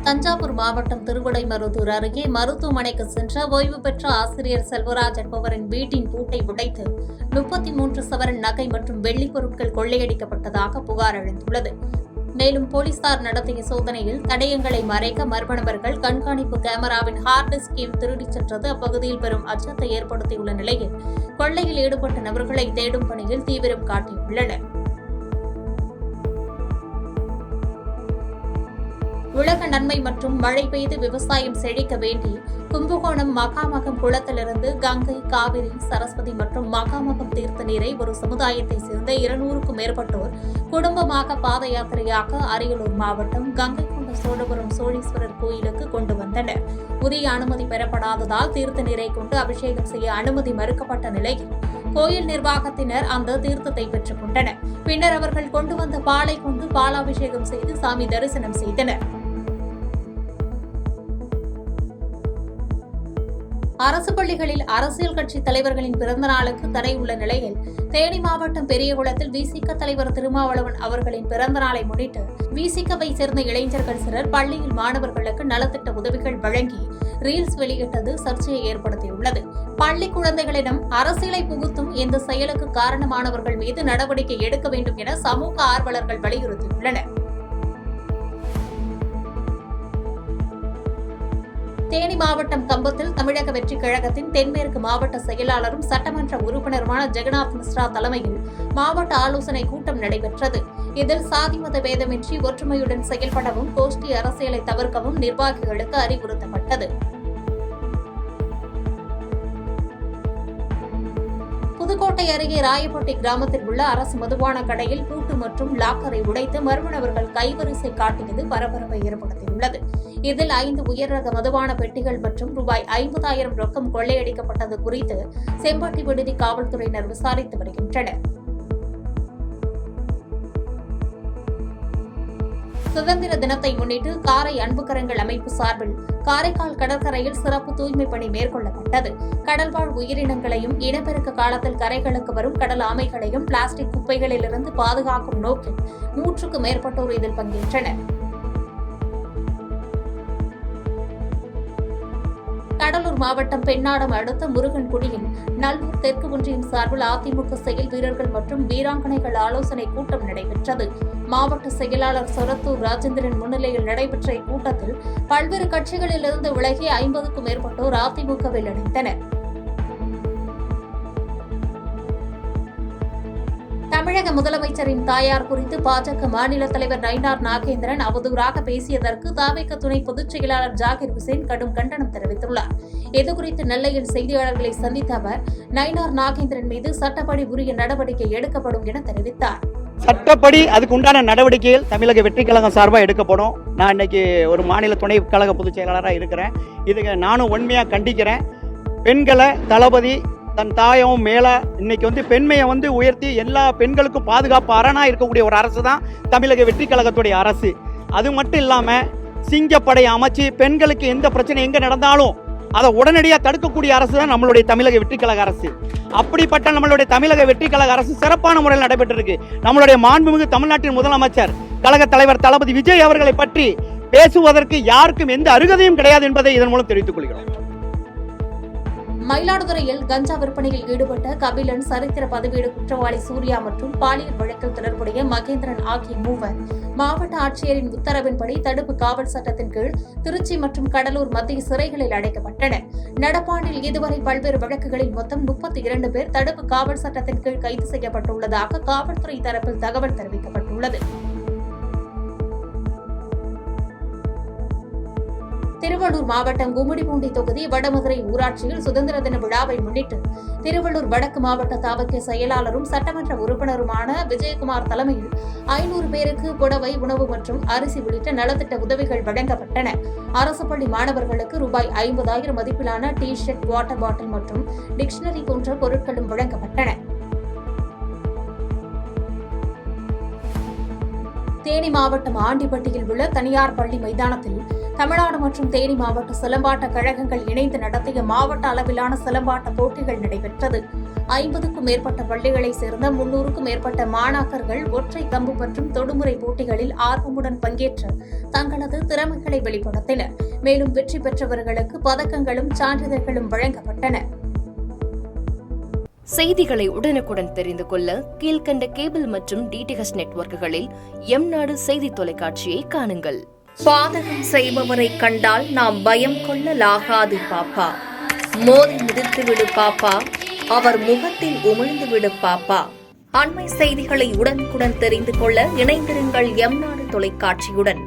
தஞ்சாவூர் மாவட்டம் திருவிடைமருதூர் அருகே மருத்துவமனைக்கு சென்ற ஓய்வு பெற்ற ஆசிரியர் செல்வராஜ் என்பவரின் வீட்டின் பூட்டை உடைத்து 33 சவரன் நகை மற்றும் வெள்ளிப் பொருட்கள் கொள்ளையடிக்கப்பட்டதாக புகார் எழுந்துள்ளது. மேலும் போலீசார் நடத்திய சோதனையில் தடயங்களை மறைக்க மர்ம நபர்கள் கண்காணிப்பு கேமராவின் ஹார்ட் டிஸ்கையும் திருடிச் சென்றது அப்பகுதியில் பெரும் அச்சத்தை ஏற்படுத்தியுள்ள நிலையில் கொள்ளையில் ஈடுபட்ட நபர்களை தேடும் பணியில் தீவிரம் காட்டியுள்ளனர். உலக நன்மை மற்றும் மழை பெய்து விவசாயம் செழிக்க வேண்டி கும்பகோணம் மகாமகம் குளத்திலிருந்து கங்கை, காவிரி, சரஸ்வதி மற்றும் மகாமகம் தீர்த்த நீரை ஒரு சமுதாயத்தைச் சேர்ந்த 200க்கும் மேற்பட்டோர் குடும்பமாக பாத யாத்திரையாக அரியலூர் மாவட்டம் கங்கை கொண்ட சோழபுரம் சோழீஸ்வரர் கோயிலுக்கு கொண்டு வந்தனர். உரிய அனுமதி பெறப்படாததால் தீர்த்த நீரை கொண்டு அபிஷேகம் செய்ய அனுமதி மறுக்கப்பட்ட நிலையில் கோயில் நிர்வாகத்தினர் அந்த தீர்த்தத்தை பெற்றுக் கொண்டனர். பின்னர் அவர்கள் கொண்டு வந்த பாலை கொண்டு பாலாபிஷேகம் செய்து சாமி தரிசனம் செய்தனர். அரசு பள்ளிகளில் அரசியல் கட்சி தலைவர்களின் பிறந்த நாளுக்கு தடை உள்ள நிலையில் தேனி மாவட்டம் பெரியகுளத்தில் விசிக தலைவர் திருமாவளவன் அவர்களின் பிறந்த நாளை முன்னிட்டு விசிகவை சேர்ந்த இளைஞர்கள் சிலர் பள்ளியில் மாணவர்களுக்கு நலத்திட்ட உதவிகள் வழங்கி ரீல்ஸ் வெளியிட்டது சர்ச்சையை ஏற்படுத்தியுள்ளது. பள்ளி குழந்தைகளிடம் அரசியலை புகுத்தும் இந்த செயலுக்கு காரணமானவர்கள் மீது நடவடிக்கை எடுக்க வேண்டும் என சமூக ஆர்வலர்கள் வலியுறுத்தியுள்ளனர். தேனி மாவட்டம் கம்பத்தில் தமிழக வெற்றிக் கழகத்தின் தென்மேற்கு மாவட்ட செயலாளரும் சட்டமன்ற உறுப்பினருமான ஜெகநாத் மிஸ்ரா தலைமையில் மாவட்ட ஆலோசனை கூட்டம் நடைபெற்றது. இதில் சாதி மத பேதமின்றி ஒற்றுமையுடன் செயல்படவும் கோஷ்டி அரசியலை தவிர்க்கவும் நிர்வாகிகளுக்கு அறிவுறுத்தப்பட்டது. புதுக்கோட்டை அருகே ராயப்பட்டி கிராமத்தில் உள்ள அரசு மதுபான கடையில் பூட்டு மற்றும் லாக்கரை உடைத்து மர்ம நபர்கள் கைவரிசை காட்டியது பரபரப்பை ஏற்படுத்தியுள்ளது. இதில் 5 உயர் ரக மதுபான பெட்டிகள் மற்றும் ரூபாய் 50,000 ரொக்கம் கொள்ளையடிக்கப்பட்டது குறித்து செம்பட்டி விடுதி காவல்துறையினர் விசாரித்து வருகின்றனர். சுதந்திர தினத்தை முன்னிட்டு காரை அன்புக்கரங்கள் அமைப்பு சார்பில் காரைக்கால் கடற்கரையில் சிறப்பு தூய்மை பணி மேற்கொள்ளப்பட்டது. கடல்வாழ் உயிரினங்களையும் இனப்பெருக்க காலத்தில் கரைகளுக்கு வரும் கடல் ஆமைகளையும் பிளாஸ்டிக் குப்பைகளிலிருந்து பாதுகாக்கும் நோக்கில் 100க்கும் மேற்பட்டோர் இதில் பங்கேற்றனர். கடலூர் மாவட்டம் பெண்ணாடம் அடுத்த முருகன்குடியில் நல்லூர் தெற்கு ஒன்றியம் சார்பில் அதிமுக செயல் வீரர்கள் மற்றும் வீராங்கனைகள் ஆலோசனை கூட்டம் நடைபெற்றது. மாவட்ட செயலாளர் சொரத்தூர் ராஜேந்திரன் முன்னிலையில் நடைபெற்ற இக்கூட்டத்தில் பல்வேறு கட்சிகளிலிருந்து விலகி 50க்கும் மேற்பட்டோர் அதிமுகவில் இணைந்தனர். தமிழக முதலமைச்சரின் தாயார் குறித்து பாஜக மாநில தலைவர் நயினார் நாகேந்திரன் அவதூறாக பேசியதற்கு தவிக துணை பொதுச் செயலாளர் ஜாகிர் ஹுசேன் கடும் கண்டனம் தெரிவித்துள்ளார். இதுகுறித்து நெல்லையில் செய்தியாளர்களை சந்தித்த அவர் நயினார் நாகேந்திரன் மீது சட்டப்படி உரிய நடவடிக்கை எடுக்கப்படும் என தெரிவித்தார். சட்டப்படி அதுக்கு உண்டான நடவடிக்கைகள் தமிழக வெற்றி கழகம் சார்பாக எடுக்கப்படும். நான் இன்னைக்கு ஒரு மாநில துணை கழக பொதுச் செயலாளராக இருக்கிறேன். இதுக்கு நானும் உண்மையாக கண்டிக்கிறேன். பெண்களை தளபதி தன் தாயும் மேலே இன்னைக்கு பெண்மையை உயர்த்தி எல்லா பெண்களுக்கும் பாதுகாப்பு அரணா இருக்கக்கூடிய ஒரு அரசு தான் தமிழக வெற்றி கழகத்துடைய அரசு. அது மட்டும் இல்லாமல் சிங்கப்படையை அமைச்சு பெண்களுக்கு எந்த பிரச்சனை எங்கே நடந்தாலும் அதை உடனடியாக தடுக்கக்கூடிய அரசு தான் நம்மளுடைய தமிழக வெற்றி கழக அரசு. அப்படிப்பட்ட நம்மளுடைய தமிழக வெற்றி கழக அரசு சிறப்பான முறையில் நடைபெற்றிருக்கு. நம்மளுடைய மாண்புமிகு தமிழ்நாட்டின் முதலமைச்சர் கழக தலைவர் தளபதி விஜய் அவர்களை பற்றி பேசுவதற்கு யாருக்கும் எந்த அருகதையும் கிடையாது என்பதை இதன் மூலம் தெரிவித்துக் கொள்கிறோம். மயிலாடுதுறையில் கஞ்சா விற்பனையில் ஈடுபட்ட கபிலன், சரித்திர பதிவேடு குற்றவாளி சூர்யா மற்றும் பாலியல் வழக்கில் தொடர்புடைய மகேந்திரன் ஆகிய 3 மாவட்ட ஆட்சியரின் உத்தரவின்படி தடுப்பு காவல் சட்டத்தின் கீழ் திருச்சி மற்றும் கடலூர் மத்திய சிறைகளில் அடைக்கப்பட்டனர். நடப்பாண்டில் இதுவரை பல்வேறு வழக்குகளில் மொத்தம் 32 பேர் தடுப்பு காவல் சட்டத்தின் கீழ் கைது செய்யப்பட்டுள்ளதாக காவல்துறை தரப்பில் தகவல் தெரிவிக்கப்பட்டுள்ளது. திருவள்ளூர் மாவட்டம் கும்மிடிப்பூண்டி தொகுதி வடமதுரை ஊராட்சியில் சுதந்திர தின விழாவை முன்னிட்டு திருவள்ளூர் வடக்கு மாவட்ட தவிக செயலாளரும் சட்டமன்ற உறுப்பினருமான விஜயகுமார் தலைமையில் 500 பேருக்கு புடவை, உணவு மற்றும் அரிசி உள்ளிட்ட நலத்திட்ட உதவிகள் வழங்கப்பட்டன. அரசு பள்ளி மாணவர்களுக்கு ரூபாய் 50,000 மதிப்பிலான டி ஷர்ட், வாட்டர் பாட்டில் மற்றும் டிக்ஷனரி போன்ற பொருட்களும் வழங்கப்பட்டன. தேனி மாவட்டம் ஆண்டிப்பட்டியில் உள்ள தனியார் பள்ளி மைதானத்தில் தமிழ்நாடு மற்றும் தேனி மாவட்ட சிலம்பாட்ட கழகங்கள் இணைந்து நடத்திய மாவட்ட அளவிலான சிலம்பாட்ட போட்டிகள் நடைபெற்றது. 50க்கும் மேற்பட்ட பள்ளிகளைச் சேர்ந்த 300க்கும் மேற்பட்ட மாணாக்கர்கள் ஒற்றை கம்பு மற்றும் தொடுமுறை போட்டிகளில் ஆர்வமுடன் பங்கேற்று தங்களது திறமைகளை வெளிப்படுத்தினர். மேலும் வெற்றி பெற்றவர்களுக்கு பதக்கங்களும் சான்றிதழ்களும் வழங்கப்பட்டன. செய்திகளை உடனுக்குடன் தெரிந்து கொள்ள கீழ்க்கண்ட கேபிள் மற்றும் டிடிஎச் நெட்வொர்க்குகளில் எம்நாடு செய்தி தொலைக்காட்சியை காணுங்கள். பாதகம் செய்பவரை கண்டால் நாம் பயம் கொள்ளலாகாது பாப்பா. மோதி மிதித்துவிடு பாப்பா, அவர் முகத்தில் உமிழ்ந்துவிடு பாப்பா. அண்மை செய்திகளை உடனுக்குடன் தெரிந்து கொள்ள இணைந்திருங்கள் எம்நாடு தொலைக்காட்சியுடன்.